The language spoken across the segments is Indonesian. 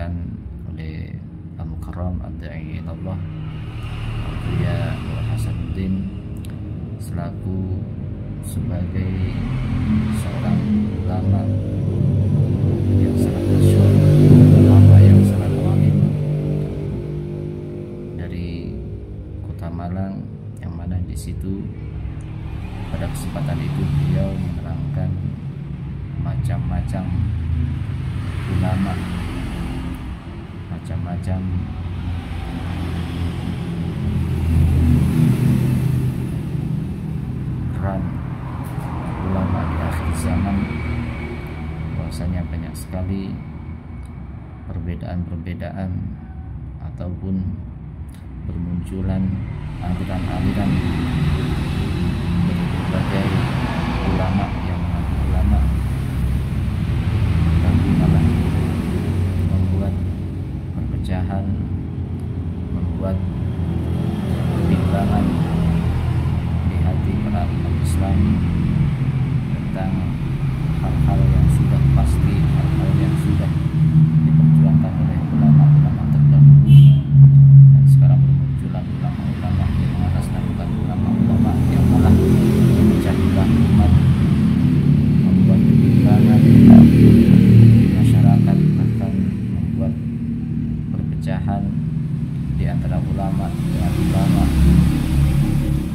disampaikan oleh Al-Mukarram Ad-Da'i Ilallah Al-Buya Nur Hasanuddin selaku sebagai seorang ulama yang sangat masyhur, ulama yang sangat alim dari Kota Malang, yang mana di situ pada kesempatan itu beliau menerangkan macam-macam ulama, macam-macam peran ulama di akhir zaman, bahwasanya banyak sekali perbedaan-perbedaan ataupun bermunculan aliran-aliran dari berbagai ulama yang mengaku ulama, tapi malah membuat perpecahan, membuat kebimbangan di hati para umat Islam tentang hal-hal yang sudah pasti, hal-hal yang sudah diperjuangkan oleh ulama-ulama terdahulu, dan sekarang bermunculan ulama-ulama yang mengatasnamakan ulama-ulama yang malah memecah belah umat, membuat kebimbangan di masyarakat, bahkan membuat perpecahan di antara ulama dengan ulama,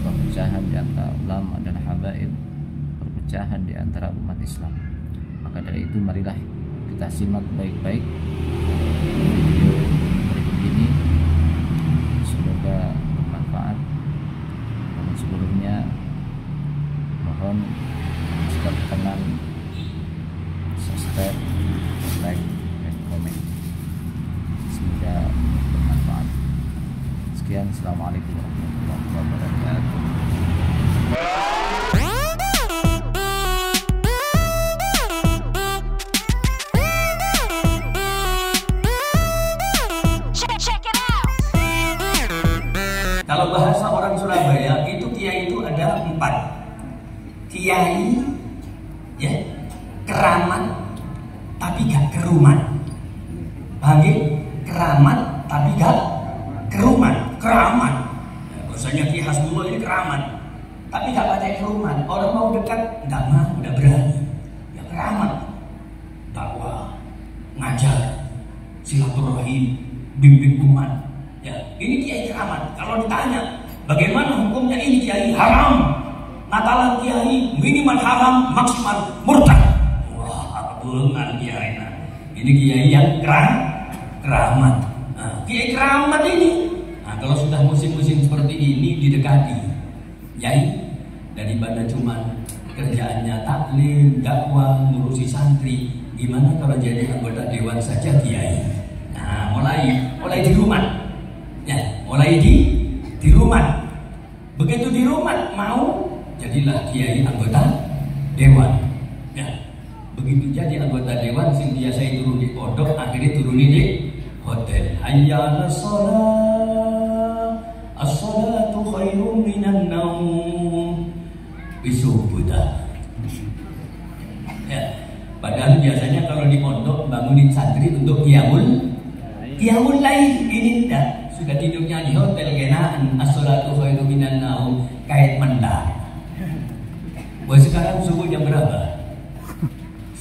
perpecahan di antara ulama dan habaib, perpecahan di antara umat Islam. Maka dari itu marilah kita simak baik-baik video berikut ini, semoga bermanfaat. Namun sebelumnya mohon jika berkenan subscribe, like, dan komen. Semoga bermanfaat. Sekian, assalamualaikum warahmatullahi wabarakatuh. Kalau bahasa orang Surabaya itu kiai itu ada 4. Kiai, ya, keramat tapi gak kerumat. Paham ya? Keramat tapi gak kerumat. Keramat. Ya, bahasanya Ki Hasbullah ini keramat, tapi gak pakai kerumat. Orang mau dekat gak mau, udah berani. Ya keramat. Dakwah, ngajar, silaturahim, bimbing umat. Ya, ini kiai keramat. Kalau ditanya, bagaimana hukumnya ini kiai? Haram. Natalan kiai minimal haram, maksimal murtad. Wah, benar kiai. Nah, ini kiai yang keramat. Nah, kiai keramat ini. Nah, kalau sudah musim-musim seperti ini didekati, kiai daripada cuma kerjaannya taklim, dakwah, ngurusi santri, gimana kalau jadi anggota dewan saja kiai? Nah, mulai di rumah. Ya, mulai di rumah. Begitu di rumah mau jadilah kiai anggota dewan. Ya, begitu jadi anggota dewan sing biasa turun di pondok, akhirnya turun di hotel. Hayya 'alas shalah, as-salatu khairum minan naum. Isubudah. Ya, padahal biasanya kalau di pondok bangunin santri untuk qiyamul lail, ini tidak. Sudah tidurnya di hotel genaan, as-salatu khairum minan naum, kait mendah. Wah, sekarang subuh jam berapa?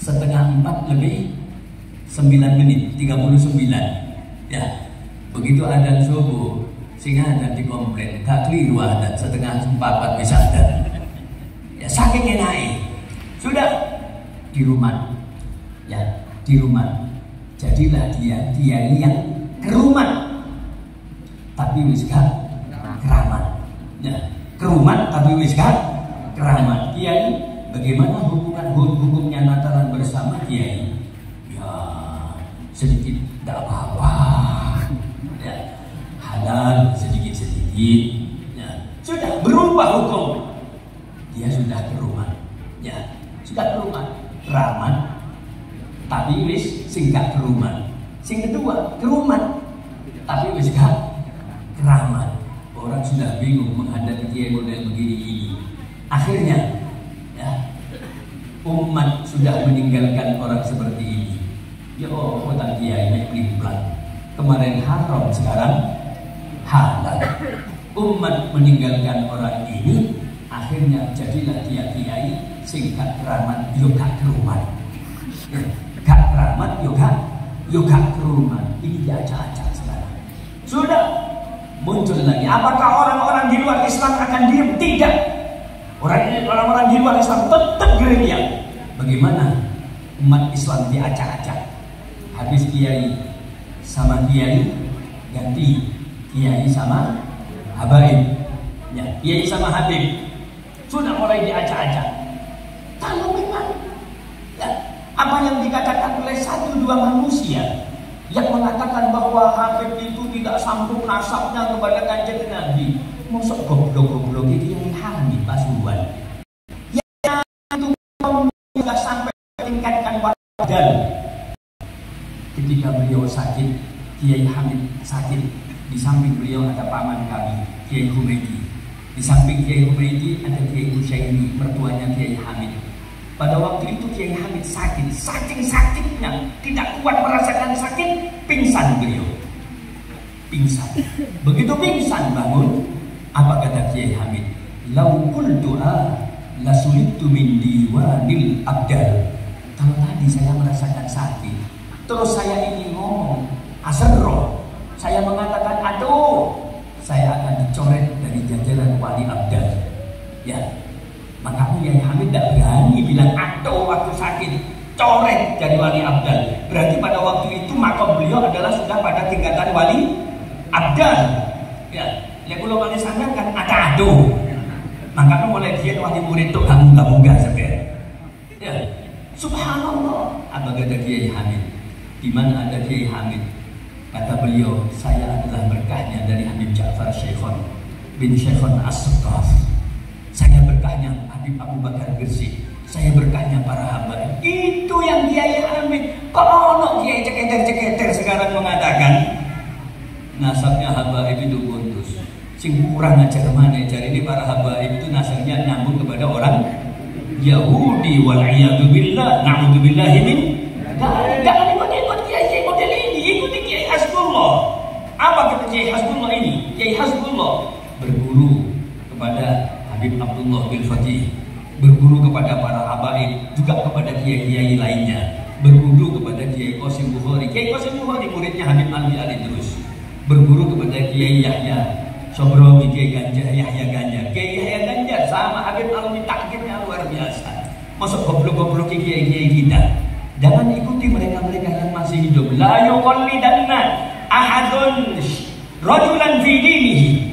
3:30 lebih 9 menit, 39. Ya, begitu adzan subuh, singa ada di komplain, gak keliru adzan, 3:30 bisa adzan. Ya, saking enaknya. Sudah di rumah. Ya, di rumah. Jadilah dia yang ke rumah. Tapi wis gak keramat. Ya, kerumat tapi wis gak keramat. Kiai, bagaimana hukumnya Natalan bersama kiai? Ya, sedikit tidak apa-apa. Ya, halal sedikit-sedikit. Ya, sudah berubah hukum. Dia sudah ke rumah. Ya, sudah ke rumah. Keramat tapi wis sing gak ke rumah. Sing kedua, ke rumah tapi wis gak keramat. Orang sudah bingung menghadapi kiai model begini ini. Akhirnya, ya, umat sudah meninggalkan orang seperti ini. Ya oh, kota kiai naik pelan. Kemarin haram, sekarang halal. Umat meninggalkan orang ini, akhirnya jadilah dia kiai sing gak keramat, yo gak kerumat. Gak keramat, yo gak kerumat. Ini diacak-acak sekarang. Sudah muncul lagi. Apakah orang-orang di luar Islam akan diam? Tidak. Orang-orang di luar Islam tetap gerilya. Bagaimana umat Islam diacak-acak? Habis kiai sama kiai, ganti kiai sama habaib. Ya, kiai sama habib. Sudah mulai diacak-acak. Kalau memang ya, apa yang dikatakan oleh 1-2 manusia yang mengatakan bahwa habib itu tidak sambung nasabnya kepada Kanjeng Nabi, masuk goblok-goblok itu yang hamil Pasuruan. Yang itu tidak sampai tingkatkan wadal. Ketika beliau sakit, Kiai Hamid sakit, di samping beliau ada paman kami, Kiai Humaydi. Di samping Kiai Humaydi ada Kiai Husyaini, mertuanya Kiai Hamid. Pada waktu itu Kiai Hamid sakit, saking sakitnya tidak kuat merasakan sakit, pingsan beliau. Pingsan. Begitu pingsan bangun, apa kata Kiai Hamid? Lau qultu'a lasulittu min diwanil abdal. Kalau tadi saya merasakan sakit, terus saya ini ngomong asarro, saya mengatakan aduh, saya akan dicoret dari jajaran wali abdal. Ya, maka Kiai Hamid tidak berani bilang aduh waktu sakit, coret dari wali abdal. Berarti pada waktu itu makom beliau adalah sudah pada tingkatan wali abdal. Ya, yang kalau kalian sana kan ada aduh. Maka mulai dia wali murid itu kamu gak sebenarnya. Ya, subhanallah. Apa kata Kiai Hamid? Di mana ada Kiai Hamid? Kata beliau, saya adalah berkahnya dari Habib Ja'far Syekhon bin Syekhon As-Suqaf. Saya berkahnya Habib Abu Bakar Gresik. Saya berkahnya para hamba. Itu yang Kiai Hamid. Kalau Kiai ceketer-ceketer sekarang mengatakan nasabnya habaib itu bonus. Sing kurang ajar mana cari ini para habaib itu nasabnya nyambung kepada orang Yahudi wal'iyadu billah. Na'udzubillahi min. Jangan ikut Kiai model ini. Ikuti Kiai Hasbullah. Apa kata Kiai Hasbullah ini? Kiai Hasbullah berguru kepada Habib Abdullah bin Fatih, berguru kepada para habaib, juga kepada kiai-kiai lainnya, berguru kepada Kiai Qasim Bukhari. Kiai Qasim Bukhari muridnya Habib Alwi Ali terus, berguru kepada Kiai Yahya Sobrawi, Kiai Ganjar, Yahya Ganjar. Kiai Yahya Ganjar sama Habib Alwi takdirnya luar biasa. Masuk goblok-goblok kiai-kiai kita. Jangan ikuti mereka-mereka yang masih hidup. La yuqallidanna ahadun rajulan fi dinihi.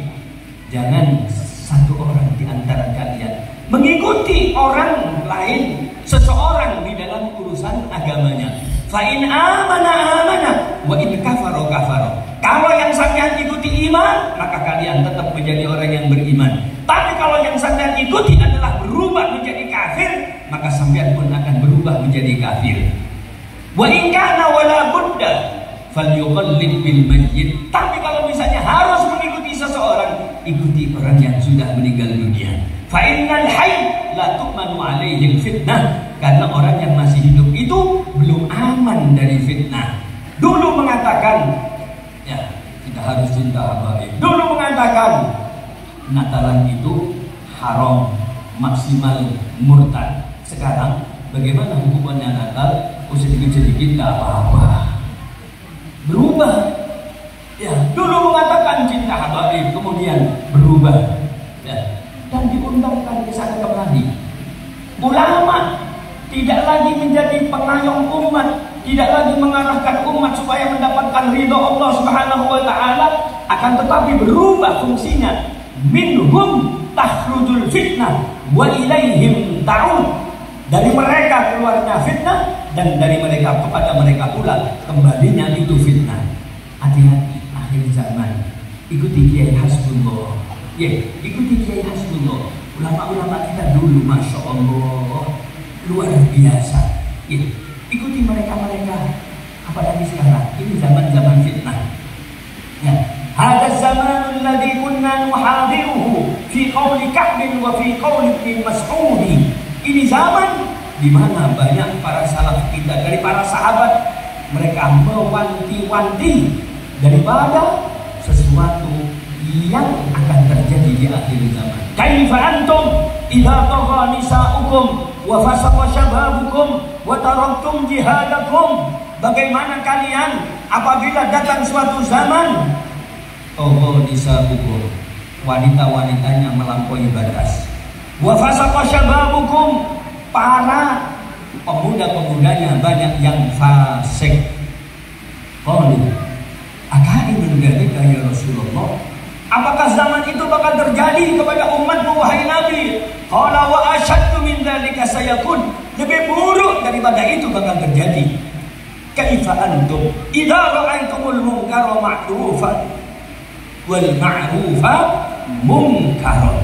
Jangan satu orang di antara kalian mengikuti orang lain, seseorang di dalam urusan agamanya. Fa in amana wa in kafara kafara. Kalau yang sampean ikuti iman, maka kalian tetap menjadi orang yang beriman. Tapi kalau yang sampean ikuti adalah berubah menjadi kafir, maka sampean pun akan berubah menjadi kafir. Wa in kana wala budda falyuqallid bil mayyit. Tapi kalau misalnya harus mengikuti seseorang, ikuti orang yang sudah meninggal dunia. Fa innal hayy la tu'manu alaihi fitnah. Karena orang yang masih hidup itu belum aman dari fitnah. Dulu mengatakan ya, kita harus cinta habaib. Dulu mengatakan Natalan itu haram, maksimal murtad. Sekarang bagaimana hukumannya Natal? Sedikit-sedikit tidak apa-apa. Berubah. Ya, dulu mengatakan cinta habaib, kemudian berubah. Ya, dan diundangkan ke sana kembali. Ulama tidak lagi menjadi pengayom umat, tidak lagi mengarahkan umat supaya mendapatkan ridho Allah Subhanahu wa taala, akan tetapi berubah fungsinya. Minhum takhrujul fitnah wa ilaihim ta'ud. Dari mereka keluarnya fitnah, dan dari mereka kepada mereka pula kembalinya itu fitnah. Hati-hati akhir zaman. Ikuti Kiai Hasbullah. Ya, ikuti Kiai Hasbullah. Ulama-ulama kita dulu, masya Allah, luar biasa. Ya, ikuti mereka-mereka. Apalagi sekarang, ini zaman-zaman fitnah. Ya, hada zamanul ladzi kunna nuhadiruhu fi qauli Ka'b wa fi qauli Ibn Mas'ud. Ini zaman di mana banyak para salaf kita, dari para sahabat mereka mewanti-wanti daripada sesuatu yang akan terjadi di akhir zaman. Kaifa antum idza tagha nisa'ukum wa fasaqa shababukum wa taraktum jihadakum? Bagaimana kalian apabila datang suatu zaman tagha nisa'ukum, wanita-wanitanya melampaui batas, wa fasaqa shababukum, para pemuda-pemudanya banyak yang fasik. Qalu akainun dzalika ya Rasulullah? Apakah zaman itu bakal terjadi kepada umatmu wahai Nabi? Qala wa ashaddu min dzalika sayakun. Lebih buruk daripada itu bakal terjadi. Kaifa antum idza ra'aitumul munkara ma'rufan wal ma'rufa munkaran?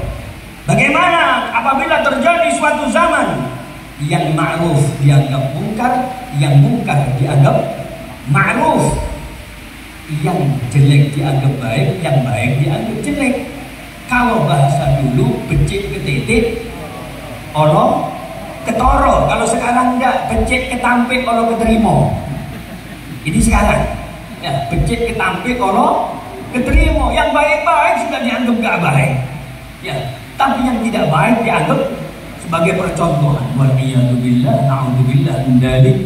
Bagaimana apabila terjadi suatu zaman yang ma'ruf dianggap mungkar, yang mungkar dianggap ma'ruf, yang jelek dianggap baik, yang baik dianggap jelek. Kalau bahasa dulu becik ketitik ono ketoro, kalau sekarang enggak, becik ketampik ono keterima. Ini sekarang ya, becik ketampik ono keterima. Yang baik-baik sudah dianggap enggak baik ya, tapi yang tidak baik dianggap sebagai percontohan. Waliyadzubillah, na'udzubillah min dzalik.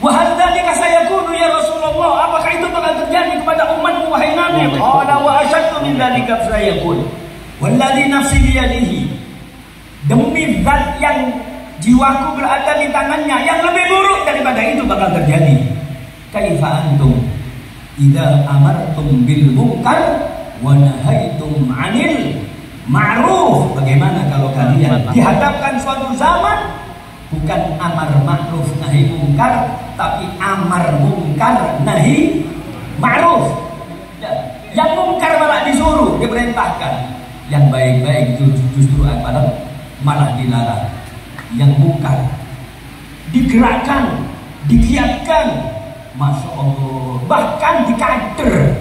Wa hal dzalika sayakunu ya Rasulullah? Apakah itu bakal terjadi kepada umatmu wahai Nabi? Qala wa asyaddu min dzalika sayakun. Walladzi nafsi biyadihi, demi zat yang jiwaku berada di tangannya, yang lebih buruk daripada itu bakal terjadi. Kaifa antum idza amartum bil munkar wa nahaitum 'anil ma'ruf? Bagaimana kalau kalian dihadapkan suatu zaman bukan amar ma'ruf nahi mungkar, tapi amar mungkar nahi ma'ruf ya, yang mungkar malah disuruh, diperintahkan, yang baik-baik justru malah dilarang, yang mungkar digerakkan, digiatkan, Masya Allah, bahkan dikader,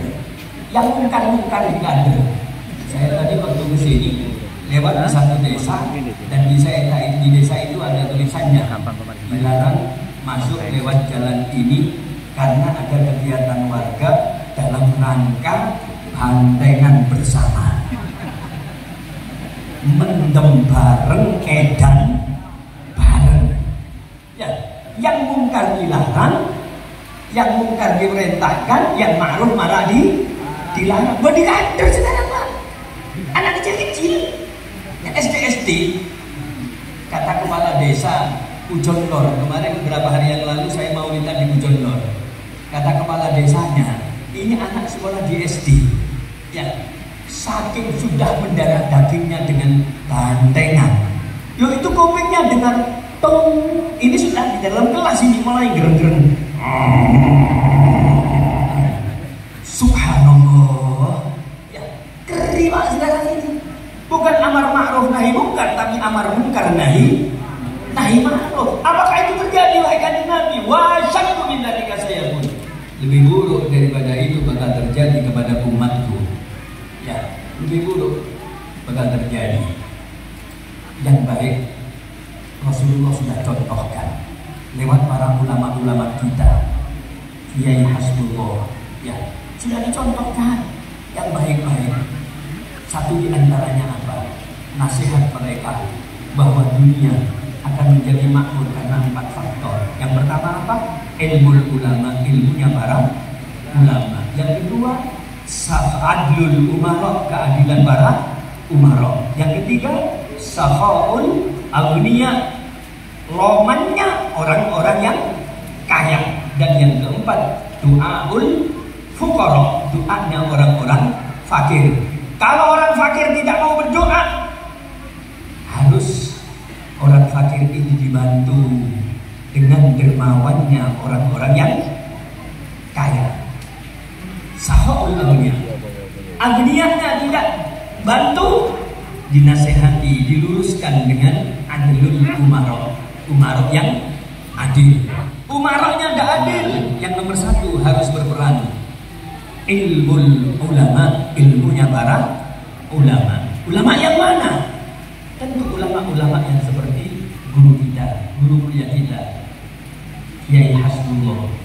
yang mungkar-mungkar dikader. Saya tadi waktu ke sini lewat di satu desa, dan di desa itu ada tulisannya dilarang masuk lewat jalan ini karena ada kegiatan warga dalam rangka bantengan bersama, mendem bareng, edan bareng ya. Yang mungkar dilarang, yang mungkar diperintahkan, yang ma'ruf malah dilarang. Buat dikader sekarang Pak, anak kecil-kecil SD. Kata kepala desa Pujon Lor, kemarin beberapa hari yang lalu saya mau minta di Pujon Lor. Kata kepala desanya, ini anak sekolah di SD ya, saking sudah mendarah dagingnya dengan bantengan, loh itu kupingnya dengan tong, ini sudah di dalam kelas ini mulai gereng-gereng. Subhanallah ya, keri Pak sekarang ini. Bukan amar ma'ruf nahi mungkar, tapi amar mungkar nahi ma'ruf. Apakah itu terjadi wahai kanjeng Nabi? Wa syakku min dzalika sayakun. Lebih buruk daripada itu bakal terjadi kepada umatku. Ya, lebih buruk bakal terjadi. Yang baik Rasulullah sudah contohkan lewat para ulama-ulama kita. Kiai Hasbullah ya, sudah dicontohkan yang baik-baik. Satu di antaranya apa? Nasihat mereka bahwa dunia akan menjadi makmur karena 4 faktor. Yang pertama apa? Ilmu ulama, ilmunya para ulama. Yang kedua, adlul umara, keadilan para umara. Yang ketiga, safaul agniya, lomannya orang-orang yang kaya. Dan yang keempat, du'aul fuqara, doanya orang-orang fakir. Kalau orang fakir tidak mau berdoa, harus orang fakir ini dibantu dengan dermawannya orang-orang yang kaya. Sahaul agnianya tidak bantu, dinasehati, diluruskan dengan adlul umaro yang adil. Umaranya tidak adil, yang nomor 1 harus berperan ilmul ulama, ilmunya para ulama. Ulama yang mana? Tentu ulama-ulama yang seperti guru kita, guru kuliah kita, Yai Hasbullah.